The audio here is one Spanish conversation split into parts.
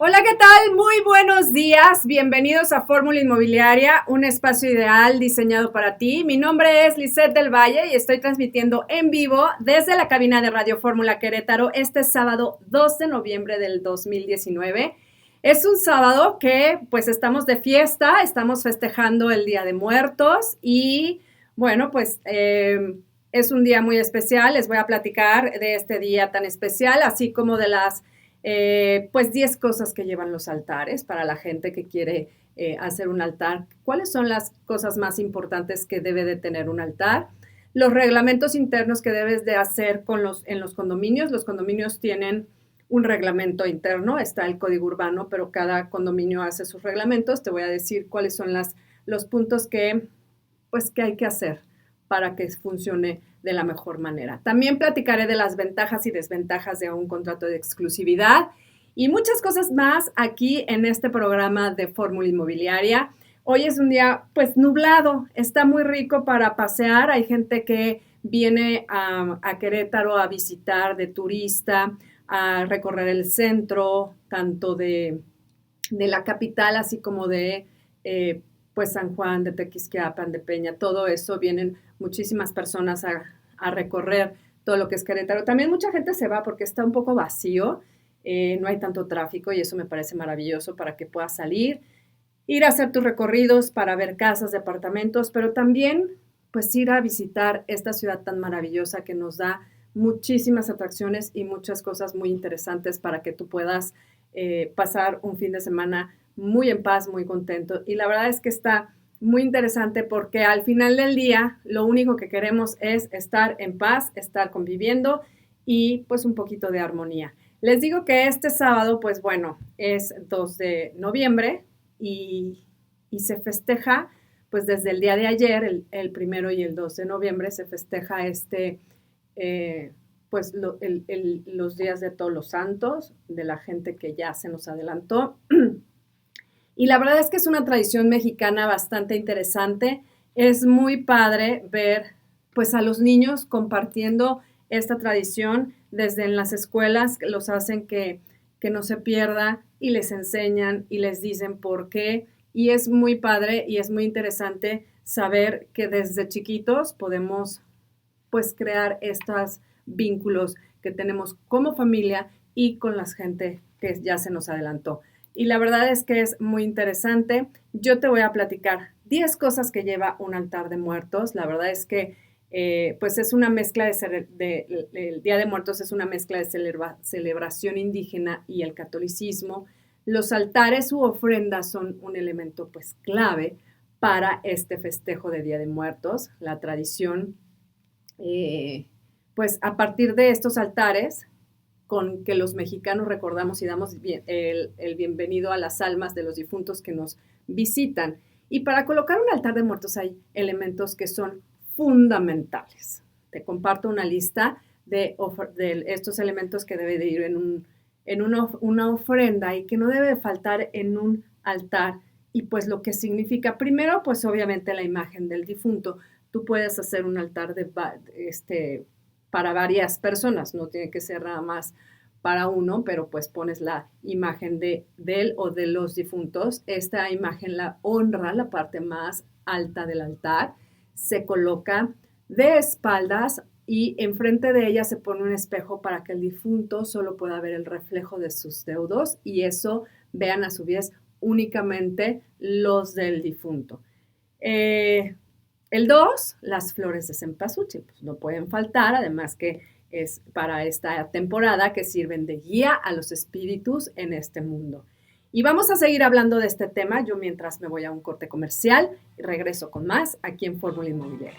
Hola, ¿qué tal? Muy buenos días. Bienvenidos a Fórmula Inmobiliaria, un espacio ideal diseñado para ti. Mi nombre es Lisette del Valle y estoy transmitiendo en vivo desde la cabina de Radio Fórmula Querétaro este sábado 2 de noviembre del 2019. Es un sábado que pues estamos de fiesta, estamos festejando el Día de Muertos y bueno, pues es un día muy especial. Les voy a platicar de este día tan especial, así como de las pues 10 cosas que llevan los altares para la gente que quiere hacer un altar. ¿Cuáles son las cosas más importantes que debe de tener un altar? Los reglamentos internos que debes de hacer en los condominios. Los condominios tienen un reglamento interno, está el código urbano, pero cada condominio hace sus reglamentos. Te voy a decir cuáles son los puntos que hay que hacer para que funcione de la mejor manera. También platicaré de las ventajas y desventajas de un contrato de exclusividad y muchas cosas más aquí en este programa de Fórmula Inmobiliaria. Hoy es un día pues nublado, está muy rico para pasear. Hay gente que viene a Querétaro a visitar de turista, a recorrer el centro, tanto de la capital, así como de pues San Juan, de Tequisquiapan, de Peña, todo eso, vienen muchísimas personas a recorrer todo lo que es Querétaro. También mucha gente se va porque está un poco vacío, no hay tanto tráfico y eso me parece maravilloso para que puedas salir, ir a hacer tus recorridos para ver casas, departamentos, pero también pues ir a visitar esta ciudad tan maravillosa que nos da muchísimas atracciones y muchas cosas muy interesantes para que tú puedas pasar un fin de semana muy en paz, muy contento. Y la verdad es que está muy interesante porque al final del día lo único que queremos es estar en paz, estar conviviendo y pues un poquito de armonía. Les digo que este sábado, pues bueno, es 2 de noviembre y, y se festeja, pues desde el día de ayer, el 1 y el 2 de noviembre, se festeja pues los días de todos los santos, de la gente que ya se nos adelantó. Y la verdad es que es una tradición mexicana bastante interesante. Es muy padre ver pues a los niños compartiendo esta tradición desde en las escuelas, los hacen que no se pierda y les enseñan y les dicen por qué. Y es muy padre y es muy interesante saber que desde chiquitos podemos pues crear estos vínculos que tenemos como familia y con la gente que ya se nos adelantó. Y la verdad es que es muy interesante. Yo te voy a platicar 10 cosas que lleva un altar de muertos. La verdad es que pues es una mezcla el Día de Muertos es una mezcla de celebración indígena y el catolicismo. Los altares u ofrendas son un elemento pues clave para este festejo de Día de Muertos. La tradición pues a partir de estos altares, con que los mexicanos recordamos y damos el bienvenido a las almas de los difuntos que nos visitan. Y para colocar un altar de muertos hay elementos que son fundamentales. Te comparto una lista de estos elementos que debe de ir en una ofrenda y que no debe faltar en un altar. Y pues lo que significa, primero, pues obviamente la imagen del difunto. Tú puedes hacer un altar para varias personas, no tiene que ser nada más para uno, pero pues pones la imagen de él o de los difuntos. Esta imagen la honra, la parte más alta del altar, se coloca de espaldas y enfrente de ella se pone un espejo para que el difunto solo pueda ver el reflejo de sus deudos y eso vean a su vez únicamente los del difunto. El 2, las flores de cempasúchil, pues no pueden faltar, además que es para esta temporada que sirven de guía a los espíritus en este mundo. Y vamos a seguir hablando de este tema, yo mientras me voy a un corte comercial y regreso con más aquí en Fórmula Inmobiliaria.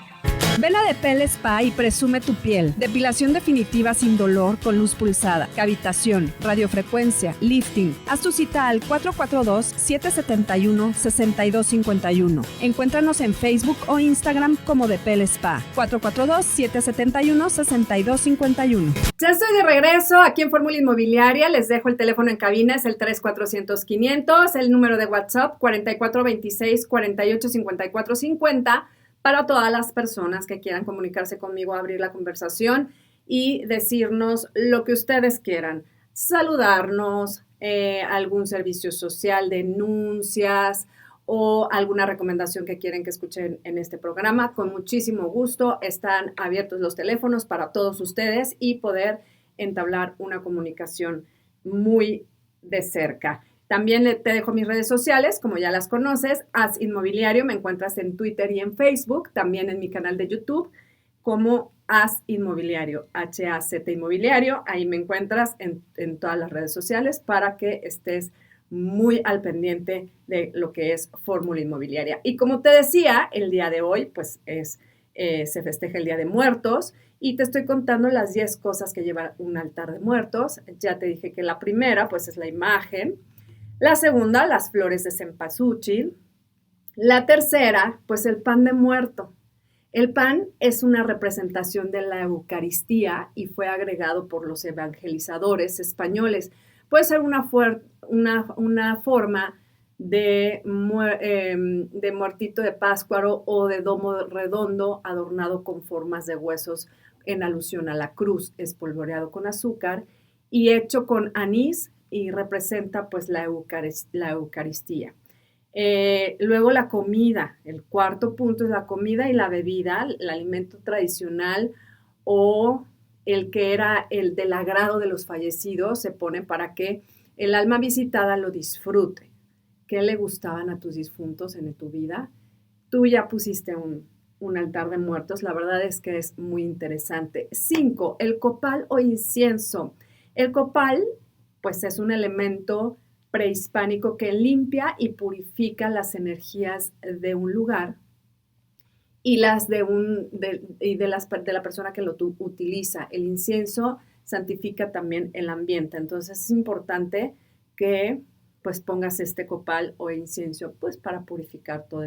Ven a Depel Spa y presume tu piel. Depilación definitiva sin dolor con luz pulsada, cavitación, radiofrecuencia, lifting. Haz tu cita al 442-771-6251. Encuéntranos en Facebook o Instagram como Depel Spa. 442-771-6251. Ya estoy de regreso aquí en Fórmula Inmobiliaria. Les dejo el teléfono en cabina, es el 3400-500, el número de WhatsApp 4426-485450. Para todas las personas que quieran comunicarse conmigo, abrir la conversación y decirnos lo que ustedes quieran, saludarnos, algún servicio social, denuncias o alguna recomendación que quieren que escuchen en este programa. Con muchísimo gusto están abiertos los teléfonos para todos ustedes y poder entablar una comunicación muy de cerca. También te dejo mis redes sociales, como ya las conoces, Haz Inmobiliario, me encuentras en Twitter y en Facebook, también en mi canal de YouTube, como Haz Inmobiliario, H-A-Z Inmobiliario, ahí me encuentras en todas las redes sociales para que estés muy al pendiente de lo que es Fórmula Inmobiliaria. Y como te decía, el día de hoy, pues se festeja el Día de Muertos, y te estoy contando las 10 cosas que lleva un altar de muertos. Ya te dije que la primera, pues, es la imagen. La segunda, las flores de cempasúchil. La tercera, pues el pan de muerto. El pan es una representación de la Eucaristía y fue agregado por los evangelizadores españoles. Puede ser una forma de muertito de páscuaro o de domo redondo adornado con formas de huesos en alusión a la cruz, espolvoreado con azúcar y hecho con anís, y representa pues la Eucaristía. Luego la comida, el cuarto punto es la comida y la bebida, el alimento tradicional o el que era el del agrado de los fallecidos, se pone para que el alma visitada lo disfrute. ¿Qué le gustaban a tus difuntos en tu vida? Tú ya pusiste un altar de muertos, la verdad es que es muy interesante. 5, el copal o incienso. El copal pues es un elemento prehispánico que limpia y purifica las energías de un lugar y las de la persona que lo utiliza. El incienso santifica también el ambiente, entonces es importante que pues pongas este copal o incienso pues para purificar todo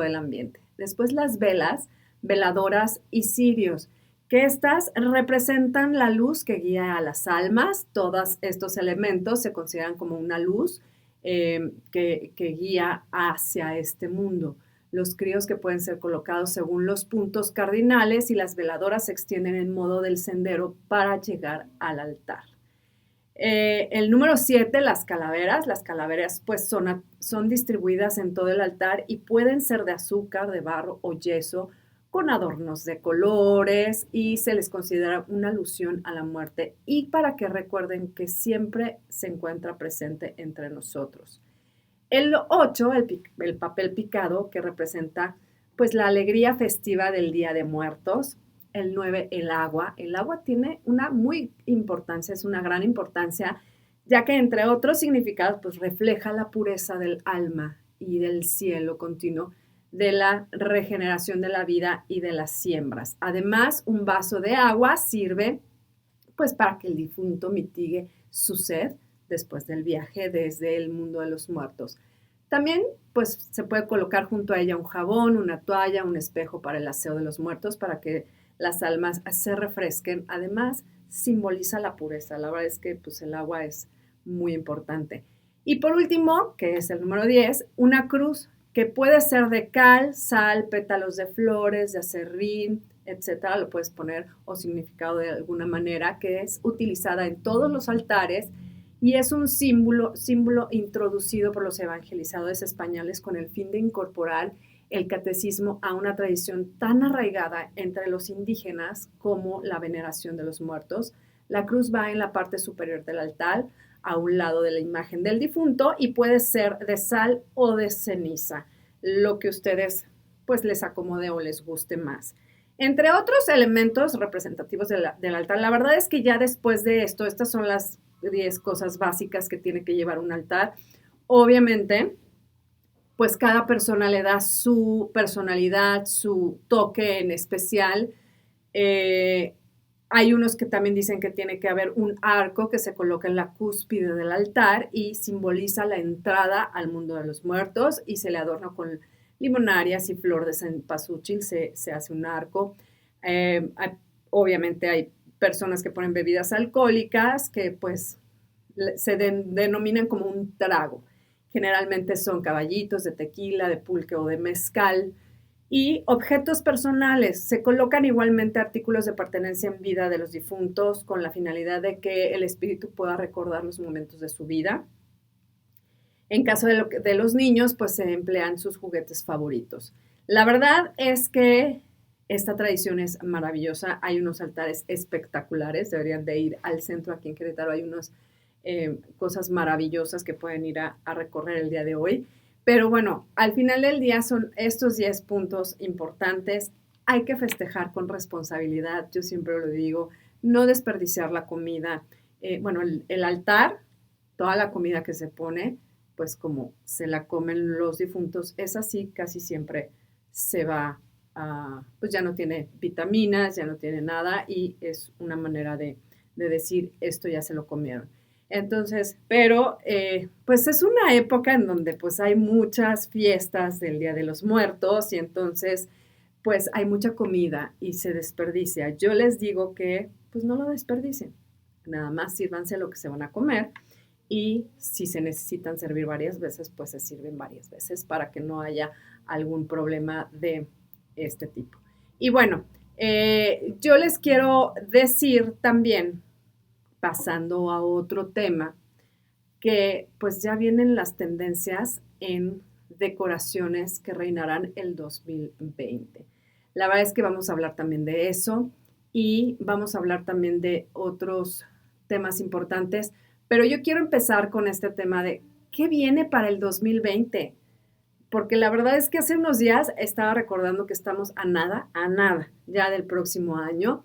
el ambiente. Después las velas, veladoras y cirios, que estas representan la luz que guía a las almas. Todos estos elementos se consideran como una luz que guía hacia este mundo. Los críos que pueden ser colocados según los puntos cardinales y las veladoras se extienden en modo del sendero para llegar al altar. El número 7, las calaveras. Las calaveras pues son distribuidas en todo el altar y pueden ser de azúcar, de barro o yeso, con adornos de colores, y se les considera una alusión a la muerte y para que recuerden que siempre se encuentra presente entre nosotros. El 8, el papel picado, que representa pues la alegría festiva del Día de Muertos. El 9, el agua. El agua tiene una es una gran importancia, ya que entre otros significados pues refleja la pureza del alma y del cielo continuo, de la regeneración de la vida y de las siembras. Además, un vaso de agua sirve pues para que el difunto mitigue su sed después del viaje desde el mundo de los muertos. También pues se puede colocar junto a ella un jabón, una toalla, un espejo para el aseo de los muertos, para que las almas se refresquen. Además, simboliza la pureza. La verdad es que pues el agua es muy importante. Y por último, que es el número 10, una cruz, que puede ser de cal, sal, pétalos de flores, de aserrín, etcétera, lo puedes poner o significado de alguna manera, que es utilizada en todos los altares y es un símbolo introducido por los evangelizadores españoles con el fin de incorporar el catecismo a una tradición tan arraigada entre los indígenas como la veneración de los muertos. La cruz va en la parte superior del altar, a un lado de la imagen del difunto, y puede ser de sal o de ceniza, lo que ustedes pues les acomode o les guste más. Entre otros elementos representativos del altar, la verdad es que ya después de esto, estas son las 10 cosas básicas que tiene que llevar un altar. Obviamente, pues cada persona le da su personalidad, su toque en especial. Hay unos que también dicen que tiene que haber un arco que se coloca en la cúspide del altar y simboliza la entrada al mundo de los muertos, y se le adorna con limonarias y flor de cempasúchil, se hace un arco. Obviamente hay personas que ponen bebidas alcohólicas que pues se denominan como un trago. Generalmente son caballitos de tequila, de pulque o de mezcal. Y objetos personales. Se colocan igualmente artículos de pertenencia en vida de los difuntos con la finalidad de que el espíritu pueda recordar los momentos de su vida. En caso de los niños, pues se emplean sus juguetes favoritos. La verdad es que esta tradición es maravillosa. Hay unos altares espectaculares. Deberían de ir al centro. Aquí en Querétaro hay unas cosas maravillosas que pueden ir a recorrer el día de hoy. Pero bueno, al final del día son estos 10 puntos importantes. Hay que festejar con responsabilidad. Yo siempre lo digo, no desperdiciar la comida. Bueno, el altar, toda la comida que se pone, pues como se la comen los difuntos, es así, casi siempre se va a, pues ya no tiene vitaminas, ya no tiene nada y es una manera de decir esto ya se lo comieron. Entonces, pero pues es una época en donde pues hay muchas fiestas del Día de los Muertos y entonces pues hay mucha comida y se desperdicia. Yo les digo que pues no lo desperdicien, nada más sírvanse lo que se van a comer y si se necesitan servir varias veces, pues se sirven varias veces para que no haya algún problema de este tipo. Y bueno, yo les quiero decir también, pasando a otro tema, que pues ya vienen las tendencias en decoraciones que reinarán el 2020. La verdad es que vamos a hablar también de eso y vamos a hablar también de otros temas importantes, pero yo quiero empezar con este tema de qué viene para el 2020, porque la verdad es que hace unos días estaba recordando que estamos a nada ya del próximo año.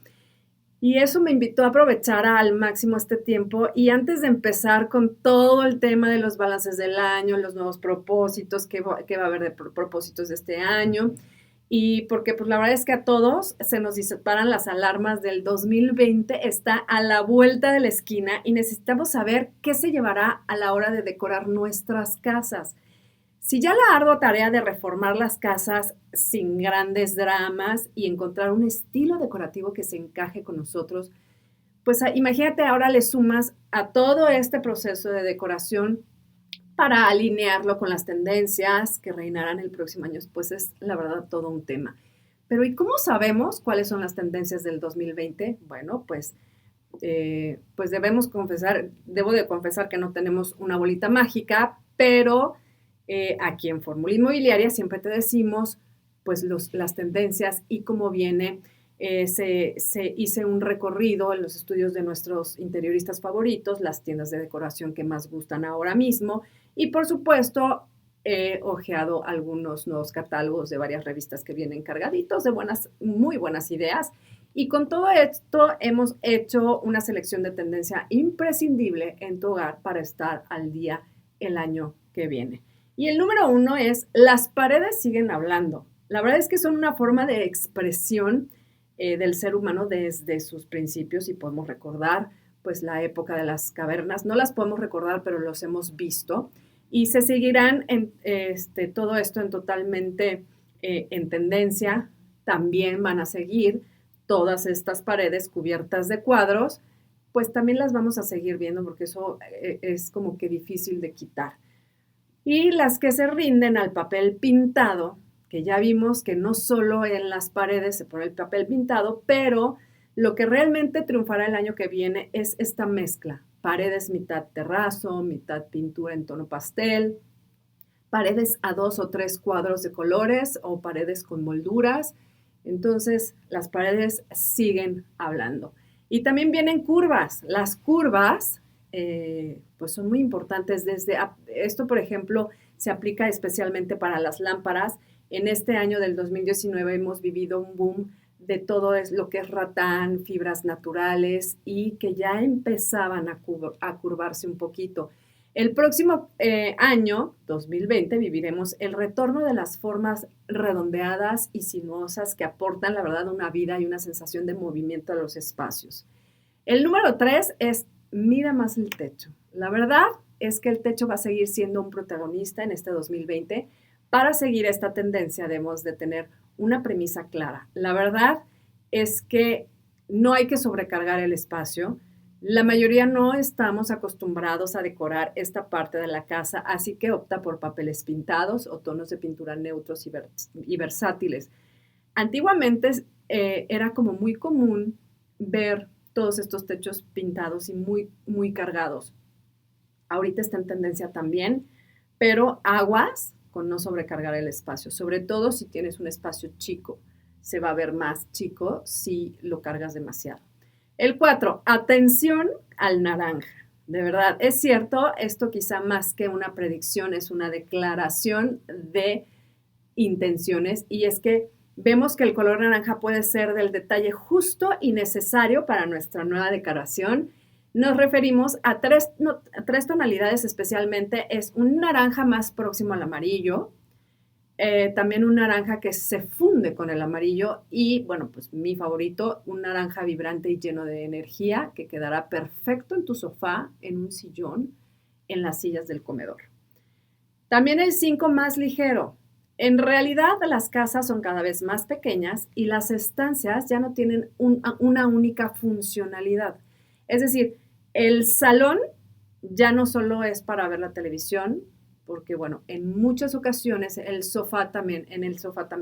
Y eso me invitó a aprovechar al máximo este tiempo y antes de empezar con todo el tema de los balances del año, los nuevos propósitos, qué va a haber de propósitos de este año, y porque pues la verdad es que a todos se nos disparan las alarmas del 2020, está a la vuelta de la esquina y necesitamos saber qué se llevará a la hora de decorar nuestras casas. Si ya la ardua tarea de reformar las casas sin grandes dramas y encontrar un estilo decorativo que se encaje con nosotros, pues imagínate ahora le sumas a todo este proceso de decoración para alinearlo con las tendencias que reinarán el próximo año, pues es la verdad todo un tema. Pero ¿y cómo sabemos cuáles son las tendencias del 2020? Bueno, pues debo de confesar que no tenemos una bolita mágica, pero aquí en Fórmula Inmobiliaria siempre te decimos pues las tendencias y cómo viene. Hice un recorrido en los estudios de nuestros interioristas favoritos, las tiendas de decoración que más gustan ahora mismo y por supuesto he ojeado algunos nuevos catálogos de varias revistas que vienen cargaditos de muy buenas ideas y con todo esto hemos hecho una selección de tendencia imprescindible en tu hogar para estar al día el año que viene. Y el número 1 es, las paredes siguen hablando. La verdad es que son una forma de expresión del ser humano desde sus principios y podemos recordar pues la época de las cavernas. No las podemos recordar, pero los hemos visto y se seguirán todo esto totalmente en tendencia. También van a seguir todas estas paredes cubiertas de cuadros, pues también las vamos a seguir viendo porque eso es como que difícil de quitar. Y las que se rinden al papel pintado, que ya vimos que no solo en las paredes se pone el papel pintado, pero lo que realmente triunfará el año que viene es esta mezcla. Paredes mitad terrazo, mitad pintura en tono pastel, paredes a 2 o 3 cuadros de colores o paredes con molduras. Entonces, las paredes siguen hablando. Y también vienen curvas. Las curvas pues son muy importantes. Esto, por ejemplo, se aplica especialmente para las lámparas. En este año del 2019 hemos vivido un boom de todo lo que es ratán, fibras naturales y que ya empezaban a curvarse un poquito. El próximo año, 2020, viviremos el retorno de las formas redondeadas y sinuosas que aportan, la verdad, una vida y una sensación de movimiento a los espacios. El número 3 es mira más el techo. La verdad es que el techo va a seguir siendo un protagonista en este 2020. Para seguir esta tendencia debemos de tener una premisa clara. La verdad es que no hay que sobrecargar el espacio. La mayoría no estamos acostumbrados a decorar esta parte de la casa, así que opta por papeles pintados o tonos de pintura neutros y versátiles. Antiguamente era como muy común ver todos estos techos pintados y muy, muy cargados. Ahorita está en tendencia también, pero aguas con no sobrecargar el espacio, sobre todo si tienes un espacio chico, se va a ver más chico si lo cargas demasiado. El 4, atención al naranja. De verdad, es cierto, esto quizá más que una predicción es una declaración de intenciones, y es que vemos que el color naranja puede ser del detalle justo y necesario para nuestra nueva decoración. Nos referimos a tres tonalidades especialmente. Es un naranja más próximo al amarillo, también un naranja que se funde con el amarillo y, bueno, pues mi favorito, un naranja vibrante y lleno de energía que quedará perfecto en tu sofá, en un sillón, en las sillas del comedor. También el 5, más ligero. En realidad las casas son cada vez más pequeñas y las estancias ya no tienen una única funcionalidad. Es decir, el salón ya no solo es para ver la televisión, porque bueno, en muchas ocasiones en el sofá también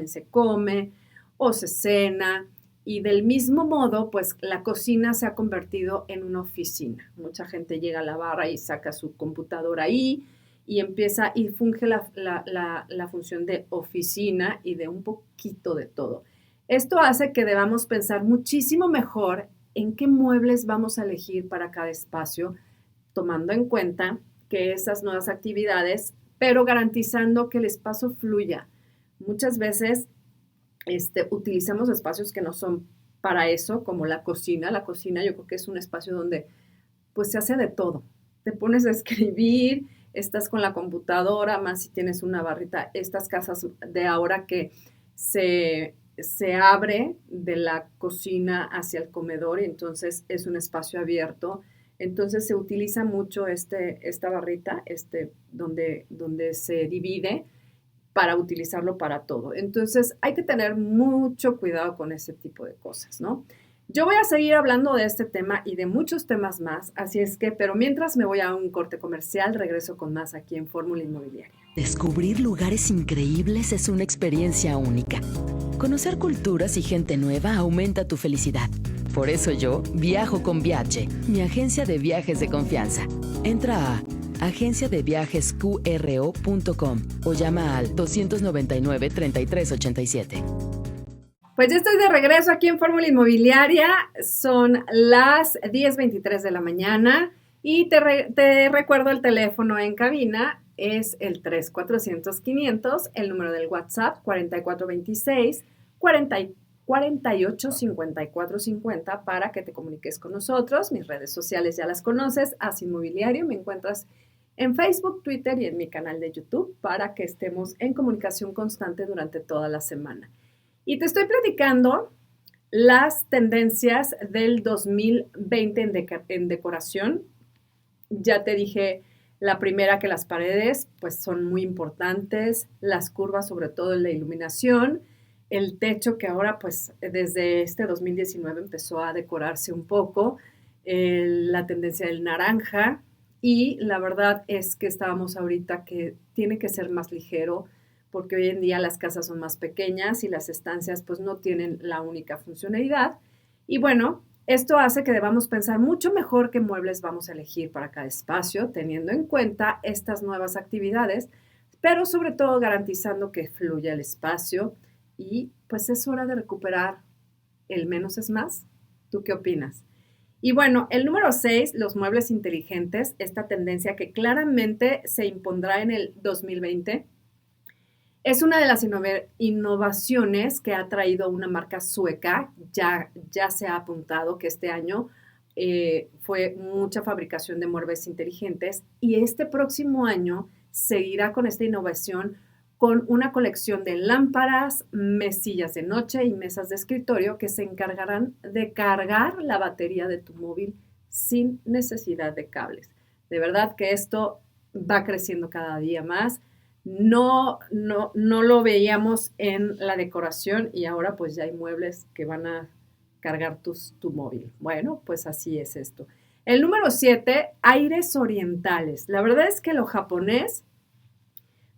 se come o se cena, y del mismo modo, pues la cocina se ha convertido en una oficina. Mucha gente llega a la barra y saca su computadora ahí y empieza y funge la función de oficina y de un poquito de todo. Esto hace que debamos pensar muchísimo mejor en qué muebles vamos a elegir para cada espacio, tomando en cuenta que esas nuevas actividades, pero garantizando que el espacio fluya. Muchas veces utilizamos espacios que no son para eso, como la cocina. La cocina yo creo que es un espacio donde pues se hace de todo. Te pones a escribir, estás con la computadora, más si tienes una barrita. Estas casas de ahora que se abre de la cocina hacia el comedor y entonces es un espacio abierto. Entonces se utiliza mucho esta barrita, donde se divide para utilizarlo para todo. Entonces hay que tener mucho cuidado con ese tipo de cosas, ¿no? Yo voy a seguir hablando de este tema y de muchos temas más, así es que, pero mientras me voy a un corte comercial, regreso con más aquí en Fórmula Inmobiliaria. Descubrir lugares increíbles es una experiencia única. Conocer culturas y gente nueva aumenta tu felicidad. Por eso yo viajo con Viaje, mi agencia de viajes de confianza. Entra a agenciadeviajesqro.com o llama al 299-3387. Pues ya estoy de regreso aquí en Fórmula Inmobiliaria. Son las 10:23 de la mañana y te recuerdo el teléfono en cabina. Es el 3-400-500, el número del WhatsApp 4426-485450 para que te comuniques con nosotros. Mis redes sociales ya las conoces, As Inmobiliario. Me encuentras en Facebook, Twitter y en mi canal de YouTube para que estemos en comunicación constante durante toda la semana. Y te estoy platicando las tendencias del 2020 en decoración. Ya te dije la primera, que las paredes pues son muy importantes, las curvas, sobre todo en la iluminación, el techo que ahora pues desde este 2019 empezó a decorarse un poco, la tendencia del naranja, y la verdad es que estábamos ahorita que tiene que ser más ligero, porque hoy en día las casas son más pequeñas y las estancias pues no tienen la única funcionalidad. Y bueno, esto hace que debamos pensar mucho mejor qué muebles vamos a elegir para cada espacio, teniendo en cuenta estas nuevas actividades, pero sobre todo garantizando que fluya el espacio. Y pues es hora de recuperar el menos es más. ¿Tú qué opinas? Y bueno, el número 6, los muebles inteligentes, esta tendencia que claramente se impondrá en el 2020. Es una de las innovaciones que ha traído una marca sueca. Ya se ha apuntado que este año fue mucha fabricación de muebles inteligentes, y este próximo año seguirá con esta innovación con una colección de lámparas, mesillas de noche y mesas de escritorio que se encargarán de cargar la batería de tu móvil sin necesidad de cables. De verdad que esto va creciendo cada día más. No lo veíamos en la decoración y ahora pues ya hay muebles que van a cargar tu móvil. Bueno, pues así es esto. El número 7, aires orientales. La verdad es que lo japonés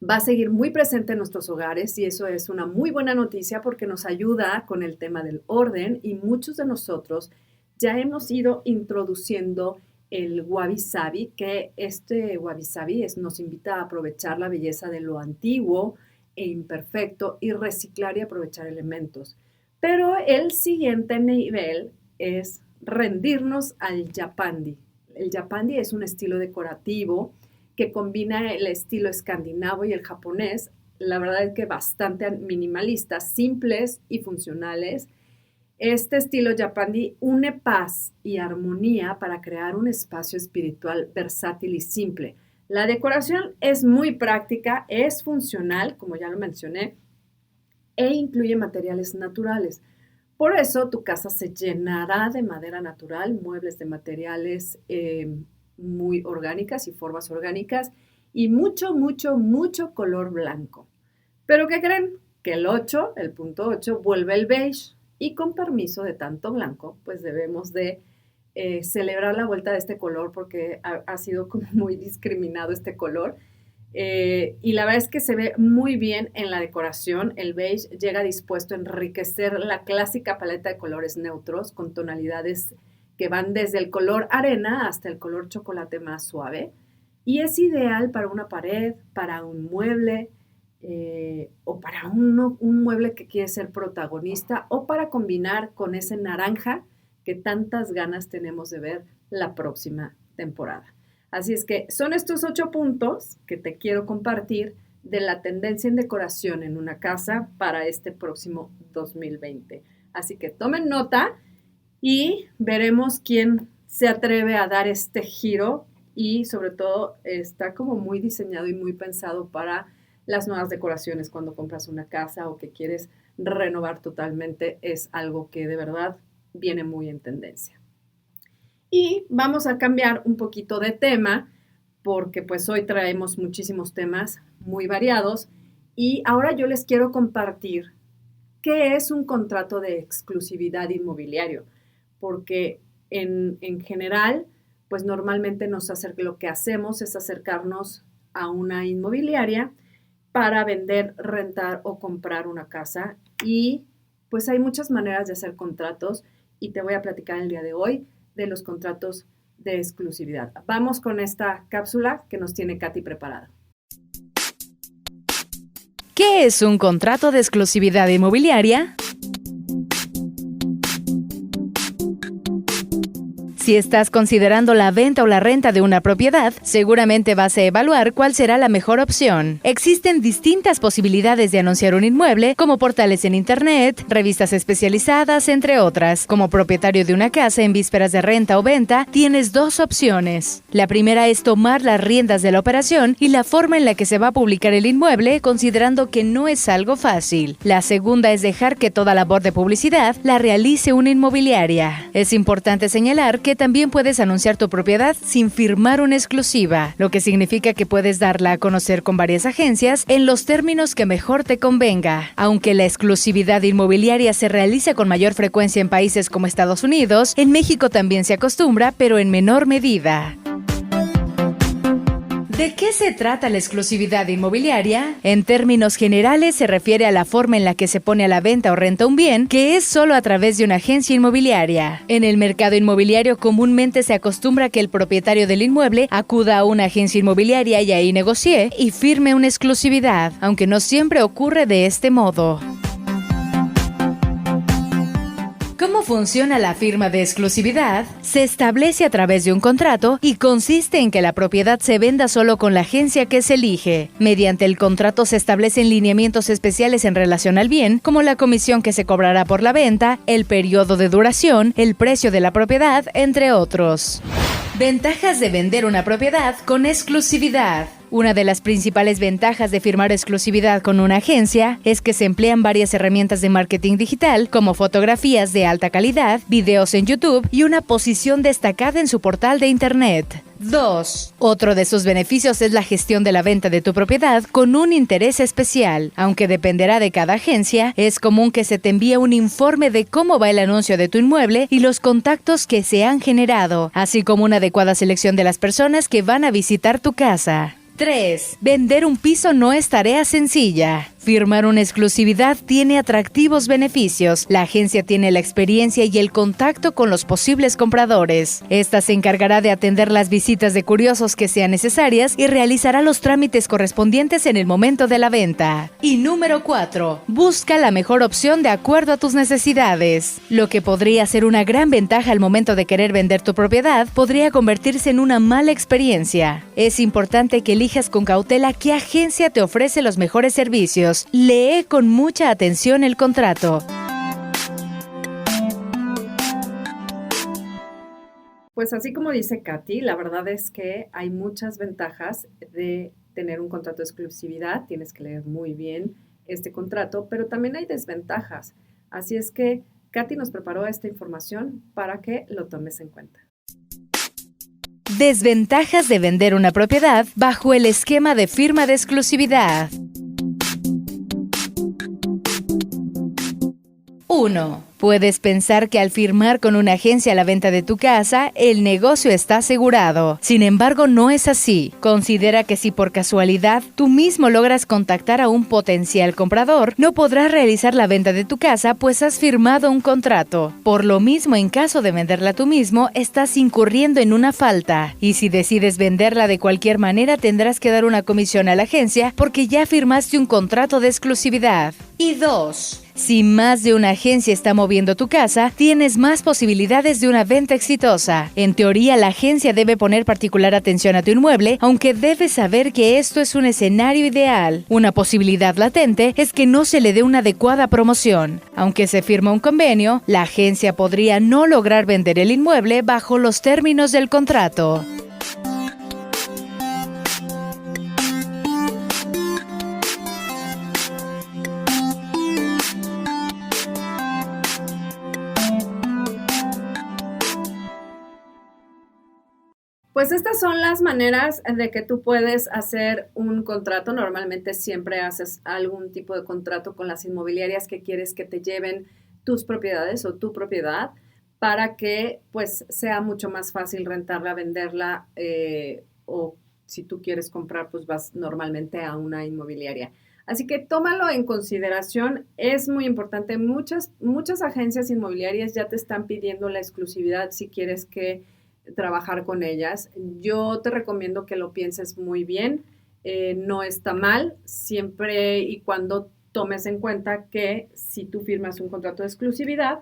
va a seguir muy presente en nuestros hogares, y eso es una muy buena noticia porque nos ayuda con el tema del orden, y muchos de nosotros ya hemos ido introduciendo el Wabi Sabi, que este Wabi Sabi nos invita a aprovechar la belleza de lo antiguo e imperfecto y reciclar y aprovechar elementos. Pero el siguiente nivel es rendirnos al Japandi. El Japandi es un estilo decorativo que combina el estilo escandinavo y el japonés, la verdad es que bastante minimalistas, simples y funcionales. Este estilo Japandi une paz y armonía para crear un espacio espiritual versátil y simple. La decoración es muy práctica, es funcional, como ya lo mencioné, e incluye materiales naturales. Por eso tu casa se llenará de madera natural, muebles de materiales muy orgánicas y formas orgánicas y mucho, mucho, mucho color blanco. ¿Pero qué creen? Que el punto 8, vuelve el beige y con permiso de tanto blanco, pues debemos de celebrar la vuelta de este color porque ha sido como muy discriminado este color. Y la verdad es que se ve muy bien en la decoración. El beige llega dispuesto a enriquecer la clásica paleta de colores neutros con tonalidades que van desde el color arena hasta el color chocolate más suave y es ideal para una pared, para un mueble o para un mueble que quiere ser protagonista o para combinar con ese naranja que tantas ganas tenemos de ver la próxima temporada. Así es que son estos 8 puntos que te quiero compartir de la tendencia en decoración en una casa para este próximo 2020. Así que tomen nota y veremos quién se atreve a dar este giro y sobre todo está como muy diseñado y muy pensado para las nuevas decoraciones cuando compras una casa o que quieres renovar totalmente. Es algo que de verdad viene muy en tendencia. Y vamos a cambiar un poquito de tema porque pues hoy traemos muchísimos temas muy variados y ahora yo les quiero compartir qué es un contrato de exclusividad inmobiliario, porque en general pues normalmente lo que hacemos es acercarnos a una inmobiliaria para vender, rentar o comprar una casa y pues hay muchas maneras de hacer contratos y te voy a platicar el día de hoy de los contratos de exclusividad. Vamos con esta cápsula que nos tiene Katy preparada. ¿Qué es un contrato de exclusividad inmobiliaria? Si estás considerando la venta o la renta de una propiedad, seguramente vas a evaluar cuál será la mejor opción. Existen distintas posibilidades de anunciar un inmueble, como portales en internet, revistas especializadas, entre otras. Como propietario de una casa en vísperas de renta o venta, tienes 2 opciones. La primera es tomar las riendas de la operación y la forma en la que se va a publicar el inmueble, considerando que no es algo fácil. La segunda es dejar que toda labor de publicidad la realice una inmobiliaria. Es importante señalar que también puedes anunciar tu propiedad sin firmar una exclusiva, lo que significa que puedes darla a conocer con varias agencias en los términos que mejor te convenga. Aunque la exclusividad inmobiliaria se realiza con mayor frecuencia en países como Estados Unidos, en México también se acostumbra, pero en menor medida. ¿De qué se trata la exclusividad inmobiliaria? En términos generales se refiere a la forma en la que se pone a la venta o renta un bien que es solo a través de una agencia inmobiliaria. En el mercado inmobiliario comúnmente se acostumbra que el propietario del inmueble acuda a una agencia inmobiliaria y ahí negocie y firme una exclusividad, aunque no siempre ocurre de este modo. ¿Cómo funciona la firma de exclusividad? Se establece a través de un contrato y consiste en que la propiedad se venda solo con la agencia que se elige. Mediante el contrato se establecen lineamientos especiales en relación al bien, como la comisión que se cobrará por la venta, el periodo de duración, el precio de la propiedad, entre otros. Ventajas de vender una propiedad con exclusividad. Una de las principales ventajas de firmar exclusividad con una agencia es que se emplean varias herramientas de marketing digital, como fotografías de alta calidad, videos en YouTube y una posición destacada en su portal de Internet. 2. Otro de sus beneficios es la gestión de la venta de tu propiedad con un interés especial. Aunque dependerá de cada agencia, es común que se te envíe un informe de cómo va el anuncio de tu inmueble y los contactos que se han generado, así como una adecuada selección de las personas que van a visitar tu casa. 3. Vender un piso no es tarea sencilla. Firmar una exclusividad tiene atractivos beneficios. La agencia tiene la experiencia y el contacto con los posibles compradores. Esta se encargará de atender las visitas de curiosos que sean necesarias y realizará los trámites correspondientes en el momento de la venta. Y número 4. Busca la mejor opción de acuerdo a tus necesidades. Lo que podría ser una gran ventaja al momento de querer vender tu propiedad podría convertirse en una mala experiencia. Es importante que elijas con cautela qué agencia te ofrece los mejores servicios. Lee con mucha atención el contrato. Pues así como dice Katy, la verdad es que hay muchas ventajas de tener un contrato de exclusividad. Tienes que leer muy bien este contrato, pero también hay desventajas. Así es que Katy nos preparó esta información para que lo tomes en cuenta. Desventajas de vender una propiedad bajo el esquema de firma de exclusividad. 1. Puedes pensar que al firmar con una agencia la venta de tu casa, el negocio está asegurado. Sin embargo, no es así. Considera que si por casualidad tú mismo logras contactar a un potencial comprador, no podrás realizar la venta de tu casa, pues has firmado un contrato. Por lo mismo, en caso de venderla tú mismo, estás incurriendo en una falta. Y si decides venderla de cualquier manera, tendrás que dar una comisión a la agencia porque ya firmaste un contrato de exclusividad. Y 2. Si más de una agencia está moviendo tu casa, tienes más posibilidades de una venta exitosa. En teoría, la agencia debe poner particular atención a tu inmueble, aunque debes saber que esto es un escenario ideal. Una posibilidad latente es que no se le dé una adecuada promoción. Aunque se firma un convenio, la agencia podría no lograr vender el inmueble bajo los términos del contrato. Pues estas son las maneras de que tú puedes hacer un contrato. Normalmente siempre haces algún tipo de contrato con las inmobiliarias que quieres que te lleven tus propiedades o tu propiedad para que pues sea mucho más fácil rentarla, venderla o si tú quieres comprar pues vas normalmente a una inmobiliaria. Así que tómalo en consideración, es muy importante. Muchas agencias inmobiliarias ya te están pidiendo la exclusividad si quieres trabajar con ellas. Yo te recomiendo que lo pienses muy bien, no está mal, siempre y cuando tomes en cuenta que si tú firmas un contrato de exclusividad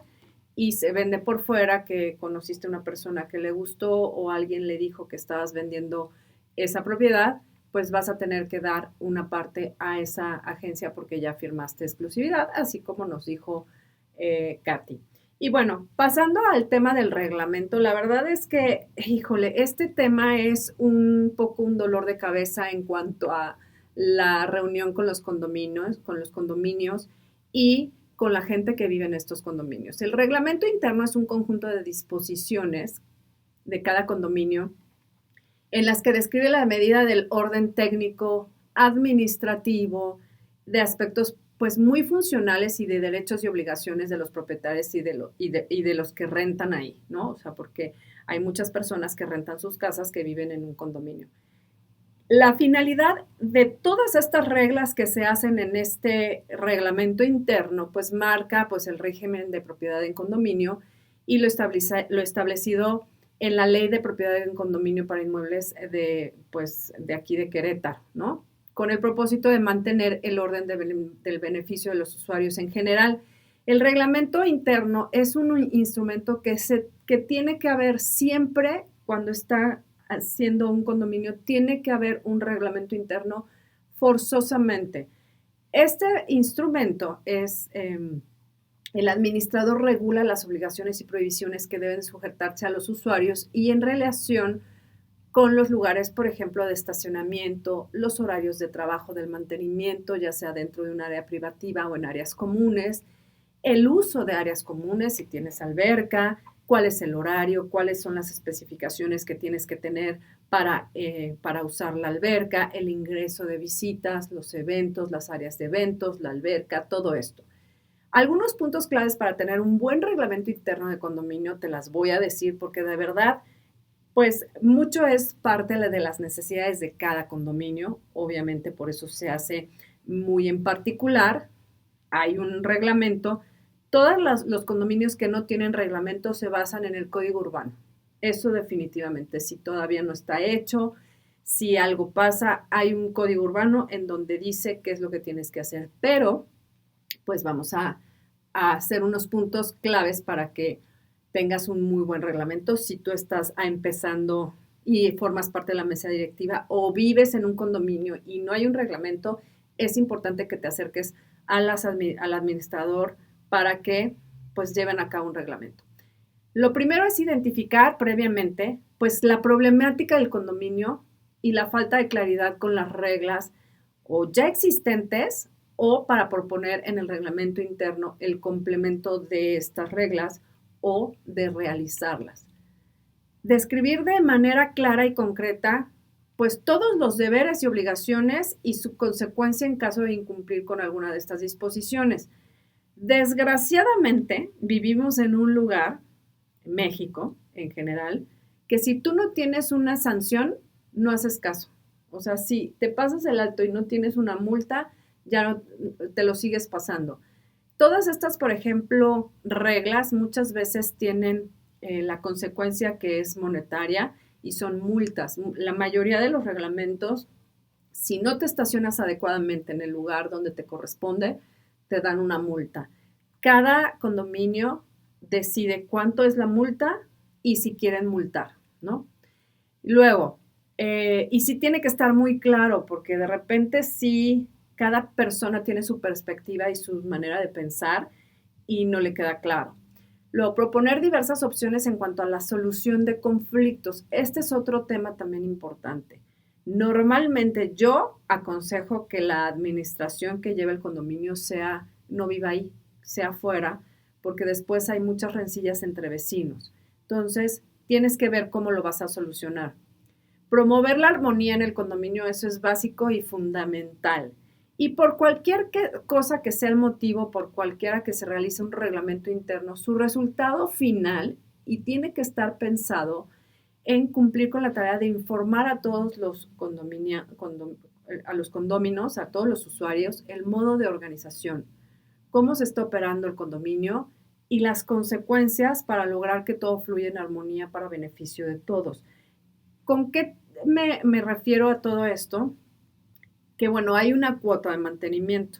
y se vende por fuera, que conociste a una persona que le gustó o alguien le dijo que estabas vendiendo esa propiedad, pues vas a tener que dar una parte a esa agencia porque ya firmaste exclusividad, así como nos dijo Katy. Y bueno, pasando al tema del reglamento, la verdad es que, híjole, este tema es un poco un dolor de cabeza en cuanto a la reunión con los condominios y con la gente que vive en estos condominios. El reglamento interno es un conjunto de disposiciones de cada condominio en las que describe la medida del orden técnico, administrativo, de aspectos pues muy funcionales y de derechos y obligaciones de los propietarios y de los que rentan ahí, ¿no? O sea, porque hay muchas personas que rentan sus casas que viven en un condominio. La finalidad de todas estas reglas que se hacen en este reglamento interno, pues marca pues el régimen de propiedad en condominio y lo establecido en la Ley de Propiedad en Condominio para Inmuebles de aquí de Querétaro, ¿no? Con el propósito de mantener el orden del beneficio de los usuarios en general. El reglamento interno es un instrumento que tiene que haber siempre, cuando está haciendo un condominio, tiene que haber un reglamento interno forzosamente. Este instrumento es, el administrador regula las obligaciones y prohibiciones que deben sujetarse a los usuarios y en relación con los lugares, por ejemplo, de estacionamiento, los horarios de trabajo del mantenimiento, ya sea dentro de un área privativa o en áreas comunes, el uso de áreas comunes, si tienes alberca, cuál es el horario, cuáles son las especificaciones que tienes que tener para usar la alberca, el ingreso de visitas, los eventos, las áreas de eventos, la alberca, todo esto. Algunos puntos claves para tener un buen reglamento interno de condominio te las voy a decir porque de verdad pues mucho es parte de las necesidades de cada condominio, obviamente por eso se hace muy en particular. Hay un reglamento. Todos los condominios que no tienen reglamento se basan en el código urbano. Eso definitivamente, si todavía no está hecho, si algo pasa, hay un código urbano en donde dice qué es lo que tienes que hacer. Pero, pues vamos a hacer unos puntos claves para que tengas un muy buen reglamento. Si tú estás empezando y formas parte de la mesa directiva o vives en un condominio y no hay un reglamento, es importante que te acerques al administrador para que pues lleven a cabo un reglamento. Lo primero es identificar previamente pues la problemática del condominio y la falta de claridad con las reglas o ya existentes o para proponer en el reglamento interno el complemento de estas reglas o de realizarlas. Describir de manera clara y concreta pues todos los deberes y obligaciones y su consecuencia en caso de incumplir con alguna de estas disposiciones. Desgraciadamente, vivimos en un lugar, en México en general, que si tú no tienes una sanción, no haces caso. O sea, si te pasas el alto y no tienes una multa, ya no, te lo sigues pasando. Todas estas, por ejemplo, reglas muchas veces tienen la consecuencia que es monetaria y son multas. La mayoría de los reglamentos, si no te estacionas adecuadamente en el lugar donde te corresponde, te dan una multa. Cada condominio decide cuánto es la multa y si quieren multar, ¿no? Luego, y sí tiene que estar muy claro, porque de repente sí, cada persona tiene su perspectiva y su manera de pensar y no le queda claro. Luego, proponer diversas opciones en cuanto a la solución de conflictos. Este es otro tema también importante. Normalmente yo aconsejo que la administración que lleve el condominio no viva ahí, sea fuera, porque después hay muchas rencillas entre vecinos. Entonces, tienes que ver cómo lo vas a solucionar. Promover la armonía en el condominio, eso es básico y fundamental. Y por cualquier cosa que sea el motivo, por cualquiera que se realice un reglamento interno, su resultado final, y tiene que estar pensado en cumplir con la tarea de informar a todos los condóminos, a todos los usuarios, el modo de organización, cómo se está operando el condominio y las consecuencias para lograr que todo fluya en armonía para beneficio de todos. ¿Con qué me refiero a todo esto? Que bueno, hay una cuota de mantenimiento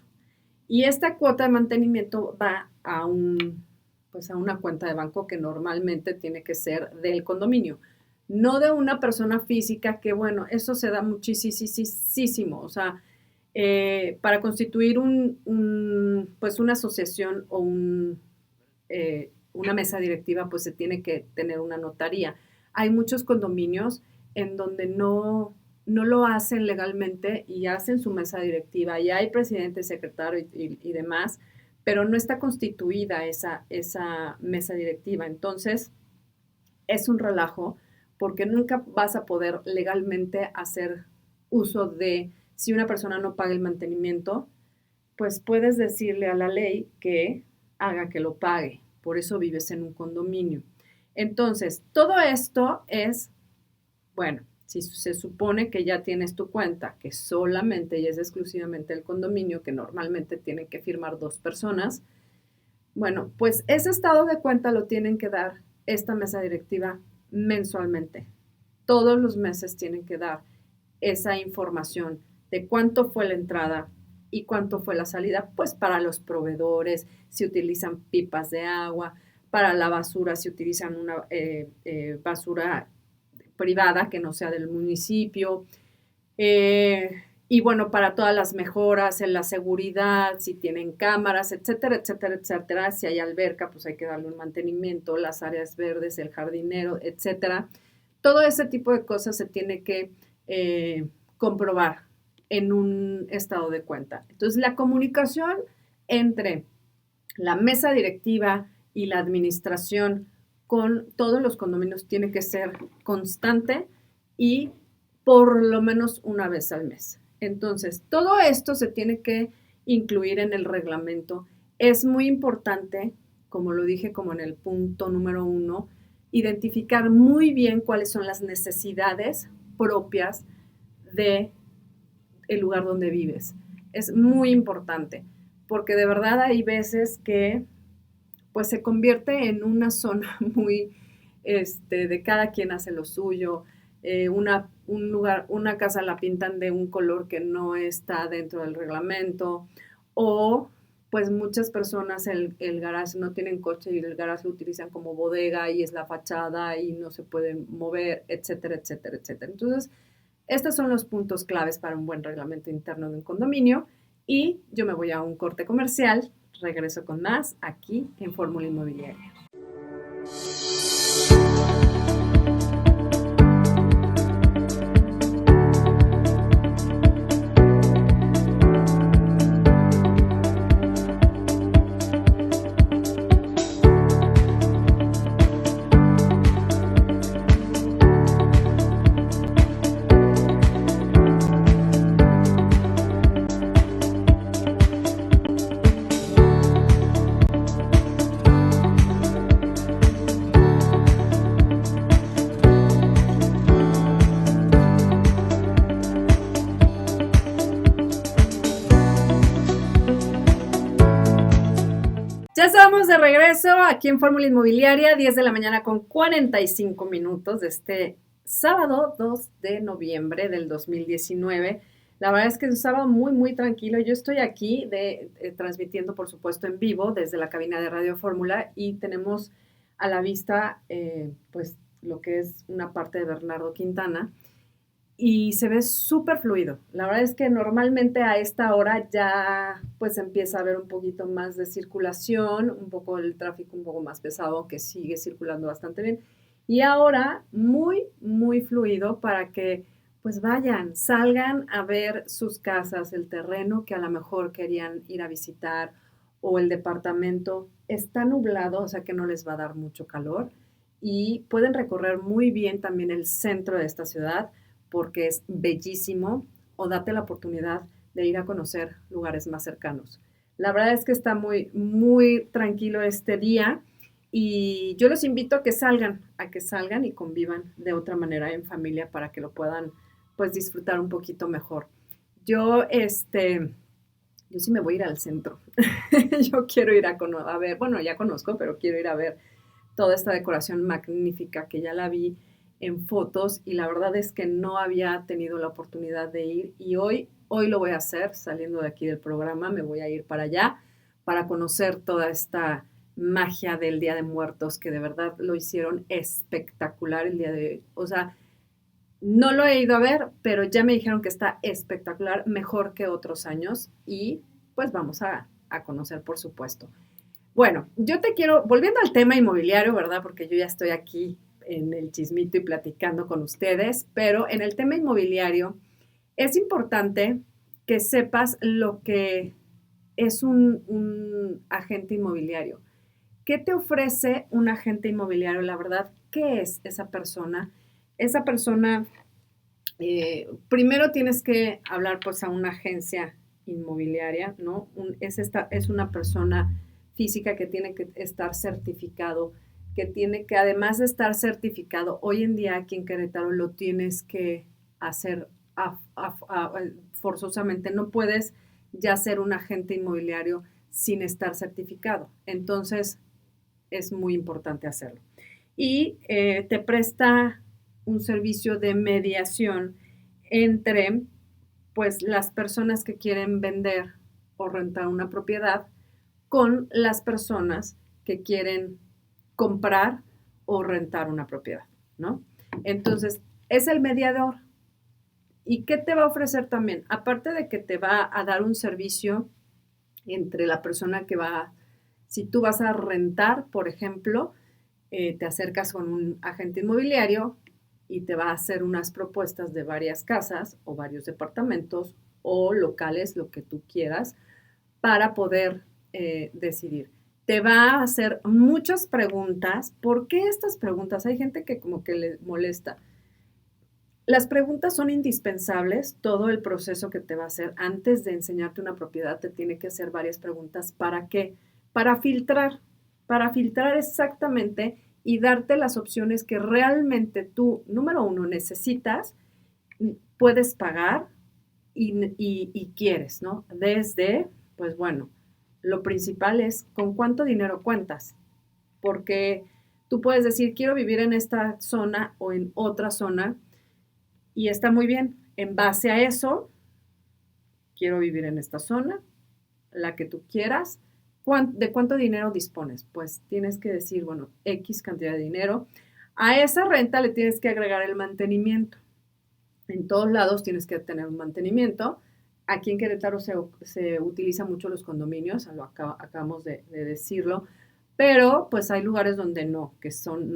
y esta cuota de mantenimiento va a una cuenta de banco que normalmente tiene que ser del condominio, no de una persona física, que bueno, eso se da muchísimo. O sea, para constituir una asociación o una mesa directiva, pues se tiene que tener una notaría. Hay muchos condominios en donde no lo hacen legalmente y hacen su mesa directiva. Ya hay presidente, secretario y demás, pero no está constituida esa mesa directiva. Entonces, es un relajo porque nunca vas a poder legalmente hacer uso de, si una persona no paga el mantenimiento, pues puedes decirle a la ley que haga que lo pague. Por eso vives en un condominio. Entonces, todo esto es, bueno, si se supone que ya tienes tu cuenta, que solamente y es exclusivamente el condominio, que normalmente tienen que firmar 2 personas, bueno, pues ese estado de cuenta lo tienen que dar esta mesa directiva mensualmente. Todos los meses tienen que dar esa información de cuánto fue la entrada y cuánto fue la salida, pues para los proveedores, si utilizan pipas de agua, para la basura, si utilizan una basura privada que no sea del municipio, y bueno, para todas las mejoras en la seguridad, si tienen cámaras, etcétera. Si hay alberca, pues hay que darle un mantenimiento, las áreas verdes, el jardinero, etcétera. Todo ese tipo de cosas se tiene que comprobar en un estado de cuenta. Entonces, la comunicación entre la mesa directiva y la administración con todos los condominios tiene que ser constante y por lo menos una vez al mes. Entonces, todo esto se tiene que incluir en el reglamento. Es muy importante, como lo dije como en el punto número 1, identificar muy bien cuáles son las necesidades propias del lugar donde vives. es muy importante, porque de verdad hay veces que pues se convierte en una zona muy, de cada quien hace lo suyo, una casa la pintan de un color que no está dentro del reglamento, o pues muchas personas el garage no tienen coche y el garage lo utilizan como bodega y es la fachada y no se pueden mover, etcétera, etcétera, etcétera. Entonces, estos son los puntos claves para un buen reglamento interno de un condominio y yo me voy a un corte comercial, regreso con más aquí en Fórmula Inmobiliaria. Ya estamos de regreso aquí en Fórmula Inmobiliaria, 10 de la mañana con 45 minutos de este sábado 2 de noviembre del 2019. La verdad es que es un sábado muy, muy tranquilo. Yo estoy aquí transmitiendo, por supuesto, en vivo desde la cabina de Radio Fórmula y tenemos a la vista, pues, lo que es una parte de Bernardo Quintana y se ve súper fluido. La verdad es que normalmente a esta hora ya pues empieza a haber un poquito más de circulación, un poco el tráfico un poco más pesado, que sigue circulando bastante bien. Y ahora muy, muy fluido para que pues vayan, salgan a ver sus casas, el terreno que a lo mejor querían ir a visitar o el departamento. Está nublado, o sea que no les va a dar mucho calor y pueden recorrer muy bien también el centro de esta ciudad, porque es bellísimo, o date la oportunidad de ir a conocer lugares más cercanos. La verdad es que está muy, muy tranquilo este día y yo los invito a que salgan y convivan de otra manera en familia para que lo puedan pues disfrutar un poquito mejor. Yo sí me voy a ir al centro. Yo quiero ir a ver, bueno, ya conozco, pero quiero ir a ver toda esta decoración magnífica que ya la vi en fotos y la verdad es que no había tenido la oportunidad de ir y hoy lo voy a hacer, saliendo de aquí del programa, me voy a ir para allá para conocer toda esta magia del Día de Muertos que de verdad lo hicieron espectacular el día de hoy. O sea, no lo he ido a ver, pero ya me dijeron que está espectacular, mejor que otros años y pues vamos a conocer, por supuesto. Bueno, yo te quiero, volviendo al tema inmobiliario, ¿verdad? Porque yo ya estoy aquí en el chismito y platicando con ustedes, pero en el tema inmobiliario es importante que sepas lo que es un agente inmobiliario. ¿Qué te ofrece un agente inmobiliario? La verdad, ¿qué es esa persona? Esa persona, primero tienes que hablar pues a una agencia inmobiliaria, ¿no? Es una persona física que tiene que estar certificado, que tiene que, además de estar certificado, hoy en día aquí en Querétaro lo tienes que hacer forzosamente. No puedes ya ser un agente inmobiliario sin estar certificado. Entonces, es muy importante hacerlo. Y te presta un servicio de mediación entre, pues, las personas que quieren vender o rentar una propiedad con las personas que quieren comprar o rentar una propiedad, ¿no? Entonces, es el mediador. ¿Y qué te va a ofrecer también? Aparte de que te va a dar un servicio entre la persona que va, si tú vas a rentar, por ejemplo, te acercas con un agente inmobiliario y te va a hacer unas propuestas de varias casas o varios departamentos o locales, lo que tú quieras, para poder decidir. Te va a hacer muchas preguntas. ¿Por qué estas preguntas? Hay gente que como que le molesta. Las preguntas son indispensables. Todo el proceso que te va a hacer antes de enseñarte una propiedad te tiene que hacer varias preguntas. ¿Para qué? Para filtrar exactamente y darte las opciones que realmente tú, número uno, necesitas, puedes pagar y quieres, ¿no? Desde, pues bueno, lo principal es con cuánto dinero cuentas, porque tú puedes decir, quiero vivir en esta zona o en otra zona, y está muy bien. En base a eso, quiero vivir en esta zona, la que tú quieras. ¿De cuánto dinero dispones? Pues tienes que decir, bueno, X cantidad de dinero. A esa renta le tienes que agregar el mantenimiento. En todos lados tienes que tener un mantenimiento. Aquí en Querétaro se utilizan mucho los condominios, acabamos de decirlo, pero pues hay lugares donde no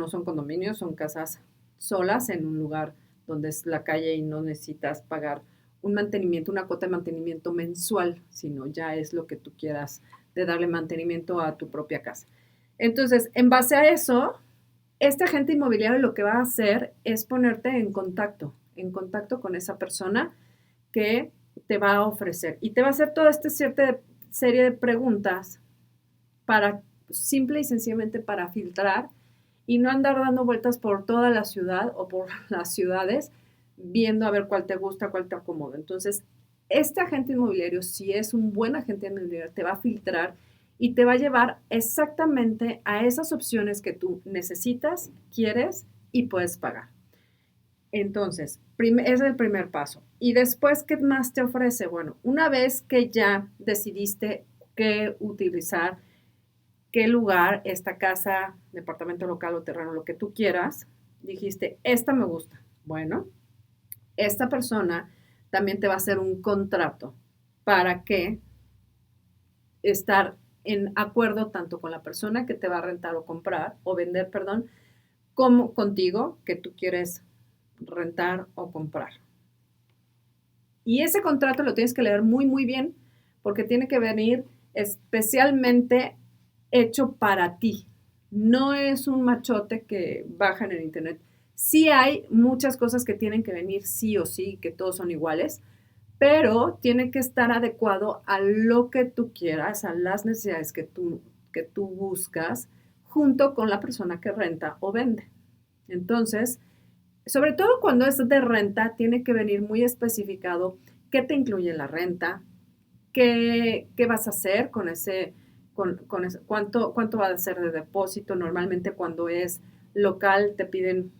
son condominios, son casas solas en un lugar donde es la calle y no necesitas pagar un mantenimiento, una cuota de mantenimiento mensual, sino ya es lo que tú quieras de darle mantenimiento a tu propia casa. Entonces, en base a eso, este agente inmobiliario lo que va a hacer es ponerte en contacto con esa persona que te va a ofrecer y te va a hacer toda esta serie de preguntas para simple y sencillamente para filtrar y no andar dando vueltas por toda la ciudad o por las ciudades viendo a ver cuál te gusta, cuál te acomoda. Entonces, este agente inmobiliario, si es un buen agente inmobiliario, te va a filtrar y te va a llevar exactamente a esas opciones que tú necesitas, quieres y puedes pagar. Entonces, ese es el primer paso. Y después, ¿qué más te ofrece? Bueno, una vez que ya decidiste qué utilizar, qué lugar, esta casa, departamento local o terreno, lo que tú quieras, dijiste, esta me gusta. Bueno, esta persona también te va a hacer un contrato para que estar en acuerdo tanto con la persona que te va a rentar o comprar, o vender, perdón, como contigo que tú quieres rentar o comprar. Y ese contrato lo tienes que leer muy, muy bien, porque tiene que venir especialmente hecho para ti. No es un machote que bajan en internet. Sí hay muchas cosas que tienen que venir sí o sí, que todos son iguales, pero tiene que estar adecuado a lo que tú quieras, a las necesidades que tú buscas, junto con la persona que renta o vende. Entonces, sobre todo cuando es de renta, tiene que venir muy especificado qué te incluye la renta, qué vas a hacer con ese, cuánto va a ser de depósito. Normalmente cuando es local te piden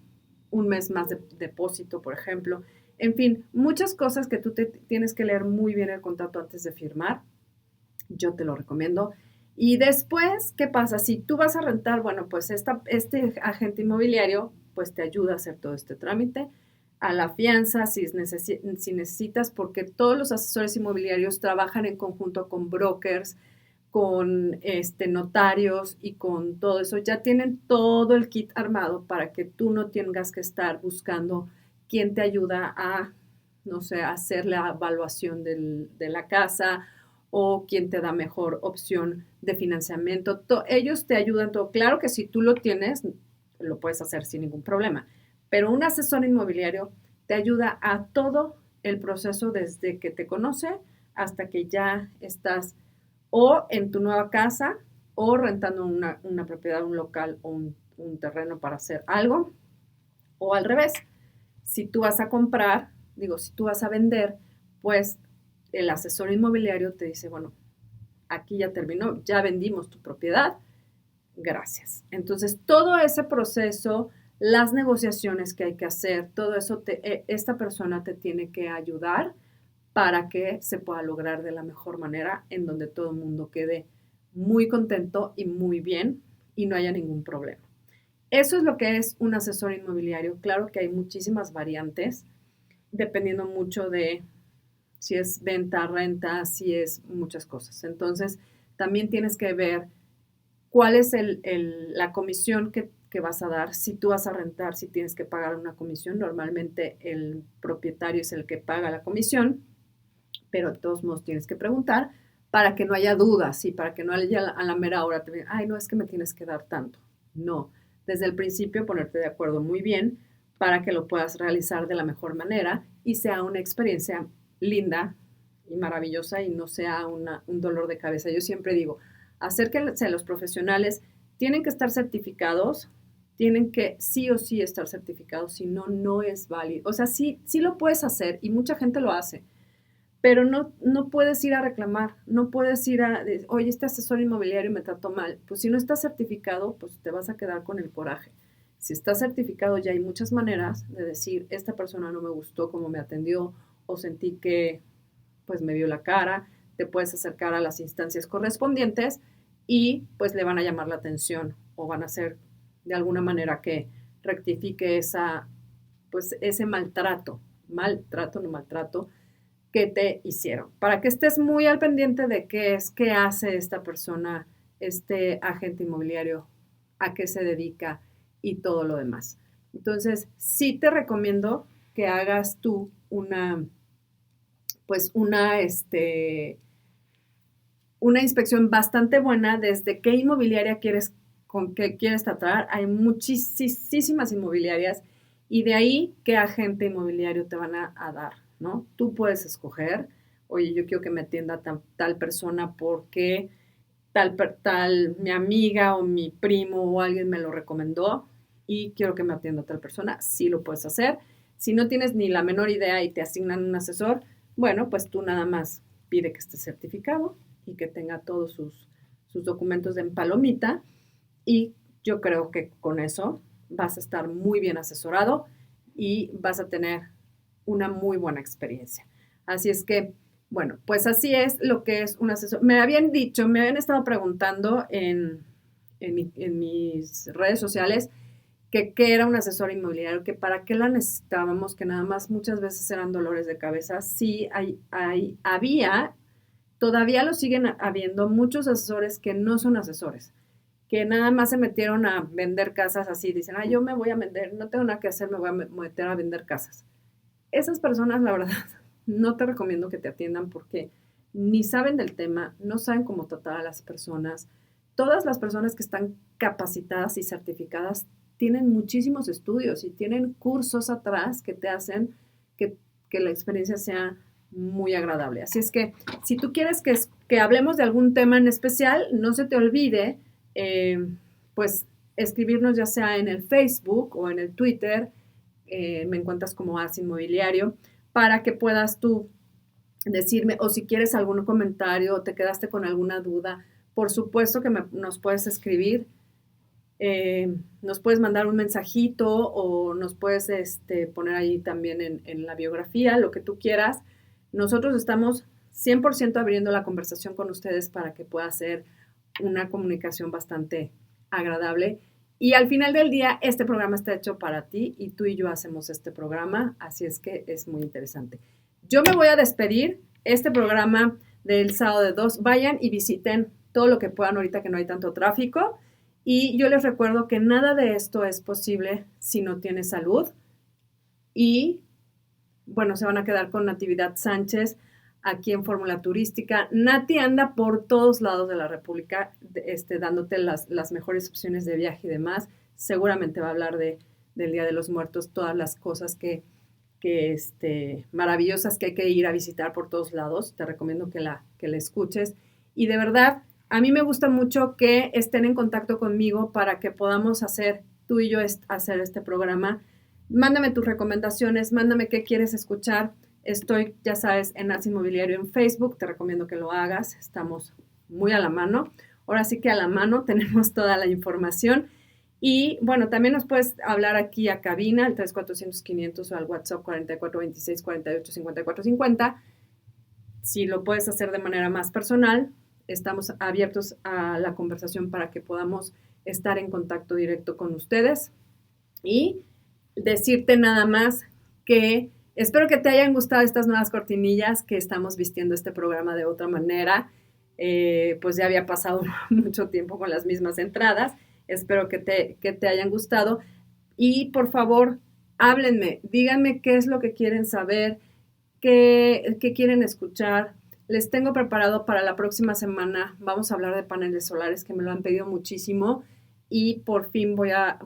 un mes más de depósito, por ejemplo. En fin, muchas cosas que tú tienes que leer muy bien el contrato antes de firmar. Yo te lo recomiendo. Y después, ¿qué pasa? Si tú vas a rentar, bueno, pues este agente inmobiliario pues te ayuda a hacer todo este trámite, a la fianza si necesitas, porque todos los asesores inmobiliarios trabajan en conjunto con brokers, con notarios y con todo eso. Ya tienen todo el kit armado para que tú no tengas que estar buscando quién te ayuda a, no sé, hacer la evaluación de la casa o quién te da mejor opción de financiamiento. Ellos te ayudan todo. Claro que si tú lo tienes, lo puedes hacer sin ningún problema, pero un asesor inmobiliario te ayuda a todo el proceso desde que te conoce hasta que ya estás o en tu nueva casa o rentando una propiedad, un local o un terreno para hacer algo, o al revés. Si tú vas a comprar, si tú vas a vender, pues el asesor inmobiliario te dice, bueno, aquí ya terminó, ya vendimos tu propiedad, gracias. Entonces, todo ese proceso, las negociaciones que hay que hacer, todo eso, esta persona te tiene que ayudar para que se pueda lograr de la mejor manera, en donde todo el mundo quede muy contento y muy bien y no haya ningún problema. Eso es lo que es un asesor inmobiliario. Claro que hay muchísimas variantes, dependiendo mucho de si es venta, renta, si es muchas cosas. Entonces, también tienes que ver cuál es la comisión que vas a dar. Si tú vas a rentar, si tienes que pagar una comisión, normalmente el propietario es el que paga la comisión, pero de todos modos tienes que preguntar para que no haya dudas y para que no haya a la mera hora te digan, ay, no, es que me tienes que dar tanto. No, desde el principio ponerte de acuerdo muy bien para que lo puedas realizar de la mejor manera y sea una experiencia linda y maravillosa y no sea un dolor de cabeza. Yo siempre digo, acérquense a los profesionales, tienen que estar certificados, tienen que sí o sí estar certificados, si no, no es válido. O sea, sí lo puedes hacer y mucha gente lo hace, pero no puedes ir a reclamar, no puedes ir oye, este asesor inmobiliario me trató mal. Pues si no estás certificado, pues te vas a quedar con el coraje. Si estás certificado, ya hay muchas maneras de decir, esta persona no me gustó cómo me atendió, o sentí que pues me vio la cara. Te puedes acercar a las instancias correspondientes y pues le van a llamar la atención o van a hacer de alguna manera que rectifique ese maltrato, no maltrato, que te hicieron. Para que estés muy al pendiente de qué hace esta persona, este agente inmobiliario, a qué se dedica y todo lo demás. Entonces, sí te recomiendo que hagas tú una inspección bastante buena desde qué inmobiliaria con qué quieres tratar. Hay muchísimas inmobiliarias y de ahí qué agente inmobiliario te van a dar, ¿no? Tú puedes escoger, oye, yo quiero que me atienda tal persona porque tal mi amiga o mi primo o alguien me lo recomendó y quiero que me atienda tal persona. Sí lo puedes hacer. Si no tienes ni la menor idea y te asignan un asesor, bueno, pues tú nada más pide que esté certificado y que tenga todos sus documentos en palomita, y yo creo que con eso vas a estar muy bien asesorado y vas a tener una muy buena experiencia. Así es que, bueno, pues así es lo que es un asesor. Me habían estado preguntando en mis redes sociales que qué era un asesor inmobiliario, que para qué la necesitábamos, que nada más muchas veces eran dolores de cabeza. Sí, había, todavía lo siguen habiendo muchos asesores que no son asesores, que nada más se metieron a vender casas así, dicen, yo me voy a vender, no tengo nada que hacer, me voy a meter a vender casas. Esas personas, la verdad, no te recomiendo que te atiendan porque ni saben del tema, no saben cómo tratar a las personas. Todas las personas que están capacitadas y certificadas tienen muchísimos estudios y tienen cursos atrás que te hacen que la experiencia sea muy agradable. Así es que si tú quieres que hablemos de algún tema en especial, no se te olvide, pues escribirnos ya sea en el Facebook o en el Twitter, me encuentras como As Inmobiliario, para que puedas tú decirme, o si quieres algún comentario o te quedaste con alguna duda, por supuesto que nos puedes escribir, nos puedes mandar un mensajito o nos puedes poner ahí también en la biografía, lo que tú quieras. Nosotros estamos 100% abriendo la conversación con ustedes para que pueda ser una comunicación bastante agradable. Y al final del día, este programa está hecho para ti y tú y yo hacemos este programa, así es que es muy interesante. Yo me voy a despedir. Este programa del sábado de 2, vayan y visiten todo lo que puedan ahorita que no hay tanto tráfico. Y yo les recuerdo que nada de esto es posible si no tienes salud. Y, bueno, se van a quedar con Natividad Sánchez aquí en Fórmula Turística. Nati anda por todos lados de la República dándote las mejores opciones de viaje y demás. Seguramente va a hablar del Día de los Muertos, todas las cosas que maravillosas que hay que ir a visitar por todos lados. Te recomiendo que la escuches. Y de verdad, a mí me gusta mucho que estén en contacto conmigo para que podamos hacer, tú y yo, hacer este programa. Mándame tus recomendaciones, mándame qué quieres escuchar. Estoy, ya sabes, en As Inmobiliario en Facebook. Te recomiendo que lo hagas. Estamos muy a la mano. Ahora sí que a la mano tenemos toda la información. Y bueno, también nos puedes hablar aquí a cabina, al 3400-500 o al WhatsApp 4426-485450. Si lo puedes hacer de manera más personal, estamos abiertos a la conversación para que podamos estar en contacto directo con ustedes. Y decirte nada más que espero que te hayan gustado estas nuevas cortinillas, que estamos vistiendo este programa de otra manera. Pues ya había pasado mucho tiempo con las mismas entradas. Espero que te hayan gustado. Y por favor, háblenme, díganme qué es lo que quieren saber, qué quieren escuchar. Les tengo preparado para la próxima semana. Vamos a hablar de paneles solares, que me lo han pedido muchísimo. Y por fin voy a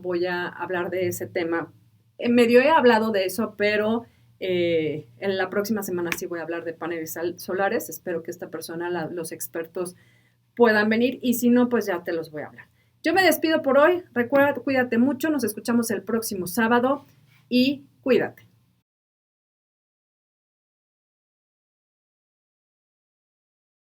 hablar de ese tema. Medio he hablado de eso, pero en la próxima semana sí voy a hablar de paneles solares. Espero que esta persona, los expertos, puedan venir. Y si no, pues ya te los voy a hablar. Yo me despido por hoy. Recuerda, cuídate mucho. Nos escuchamos el próximo sábado y cuídate.